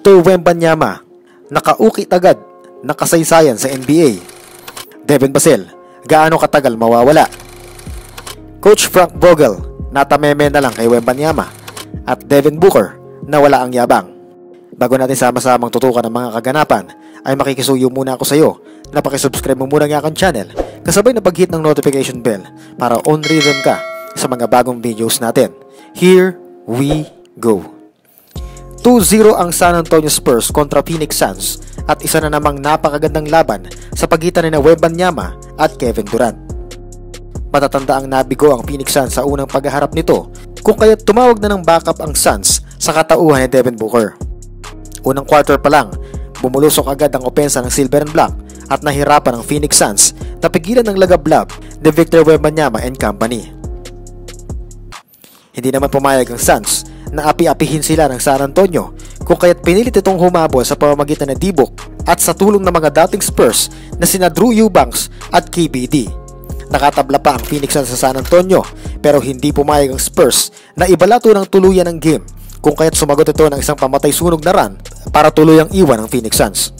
Victor Wembanyama, nakaukit agad na kasaysayan sa NBA. Devin Vassell, gaano katagal mawawala? Coach Frank Vogel, natameme na lang kay Wembanyama. At Devin Booker, nawala ang yabang. Bago natin sama-samang tutukan ng mga kaganapan, ay makikisuyo muna ako sa iyo na pakisubscribe mo muna ng aking channel kasabay na pag-hit ng notification bell para on rhythm ka sa mga bagong videos natin. Here we go. 2-0 ang San Antonio Spurs kontra Phoenix Suns at isa na namang napakagandang laban sa pagitan ni Wembanyama at Kevin Durant. Matatanda ang nabigo ang Phoenix Suns sa unang paghaharap nito kung kaya't tumawag na ng backup ang Suns sa katauhan ni Devin Booker. Unang quarter pa lang, bumulusok agad ang opensa ng Silver and Black at nahirapan ang Phoenix Suns na pigilan ng lagablab ni Victor Wembanyama and company. Hindi naman pumayag ang Suns na api-apihin sila ng San Antonio kung kaya't pinilit itong humabol sa pamamagitan ng D-Book at sa tulong ng mga dating Spurs na sina Drew Eubanks at KBD. Nakatabla pa ang Phoenix Suns sa San Antonio pero hindi pumayag ang Spurs na ibalato ng tuluyan ng game kung kaya't sumagot ito ng isang pamatay sunog na run para tuluyang iwan ang Phoenix Suns.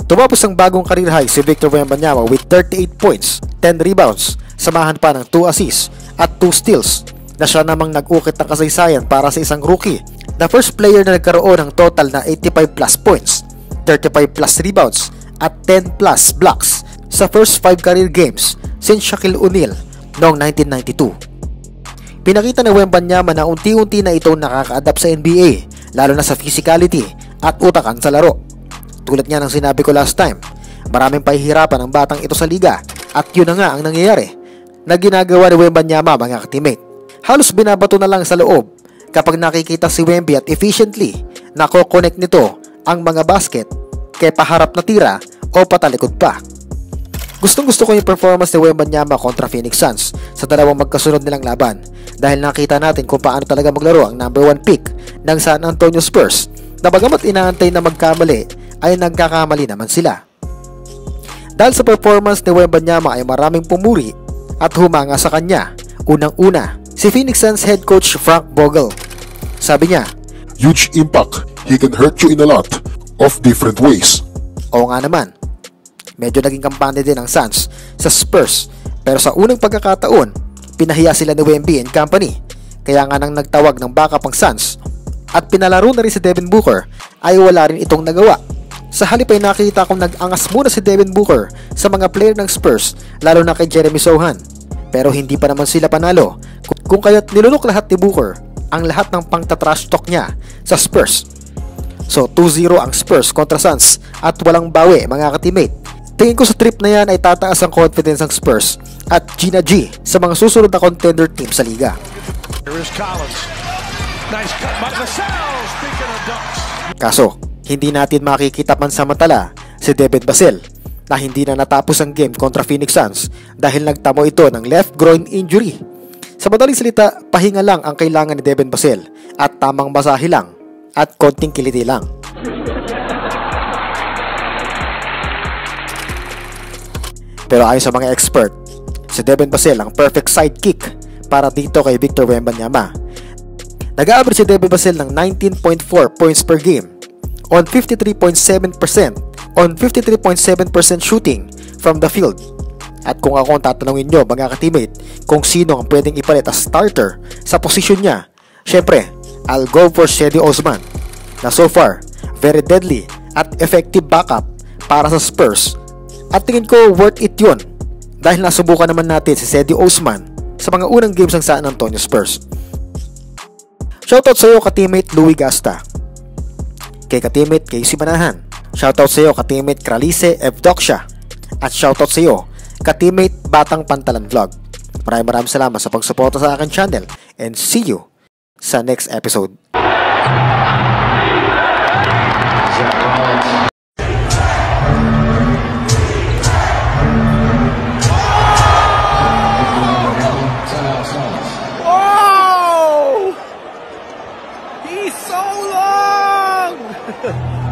Tumapos ang bagong career high si Victor Wembanyama with 38 points, 10 rebounds, samahan pa ng 2 assists at 2 steals na siya namang nag-ukit ng kasaysayan para sa isang rookie, the first player na nagkaroon ng total na 85 plus points, 35 plus rebounds at 10 plus blocks sa first 5 career games since Shaquille O'Neal noong 1992. Pinakita ni Wembanyama na unti-unti na itong nakaka-adapt sa NBA, lalo na sa physicality at utakan sa laro. Tulad nga ng sinabi ko last time, maraming pahihirapan ang batang ito sa liga at yun na nga ang nangyayari na ginagawa ni Wembanyama mga ka-teammate. Halos binabato na lang sa loob kapag nakikita si Wemby at efficiently nako-connect nito ang mga basket kay paharap na tira o patalikod pa. Gustong-gusto ko yung performance ni Wembanyama kontra Phoenix Suns sa dalawang magkasunod nilang laban dahil nakita natin kung paano talaga maglaro ang number 1 pick ng San Antonio Spurs na bagamat inaantay na magkamali ay nagkakamali naman sila. Dahil sa performance ni Wembanyama ay maraming pumuri at humanga sa kanya. Unang-una, si Phoenix Suns head coach Frank Vogel. Sabi niya, "Huge impact. He can hurt you in a lot of different ways." Oo nga naman. Medyo naging kampante din ang Suns sa Spurs pero sa unang pagkakataon, pinahiya sila ni Wemby and company. Kaya nga nang nagtawag ng backup ang Suns at pinalaro na rin si Devin Booker ay wala rin itong nagawa. Sa halip ay nakita kong nag-angas muna si Devin Booker sa mga player ng Spurs lalo na kay Jeremy Sohan. Pero hindi pa naman sila panalo kung kaya't nilunok lahat ni Booker ang lahat ng pangtatrash talk niya sa Spurs. So 2-0 ang Spurs kontra Suns at walang bawi mga ka-teammate. Tingin ko sa trip na yan ay tataas ang confidence ng Spurs at Gina G sa mga susunod na contender team sa liga. Kaso, hindi natin makikita pansamantala si Devin Vassell na hindi na natapos ang game kontra Phoenix Suns dahil nagtamo ito ng left groin injury. Sa madaling salita, pahinga lang ang kailangan ni Devin Vassell at tamang masahe lang at konting kiliti lang. Pero ayon sa mga expert, si Devin Vassell ang perfect sidekick para dito kay Victor Wembanyama. Nag-average si Devin Vassell ng 19.4 points per game on 53.7% shooting from the field. At kung ako ang tatanungin nyo mga ka-teammate kung sino ang pwedeng ipalit as starter sa posisyon niya, syempre, I'll go for Cedi Osman na so far, very deadly at effective backup para sa Spurs. At tingin ko worth it yun dahil nasubukan naman natin si Cedi Osman sa mga unang games ng San Antonio Spurs. Shoutout sa iyo ka-teammate Louie Gasta, kay ka-teammate Casey Manahan, shoutout sa iyo ka-teammate Kralice Evdoksha, at shoutout sa iyo ka-teammate Batang Pantalan Vlog. Maraming salamat sa pagsuporta sa akin channel and see you sa next episode. He's so long!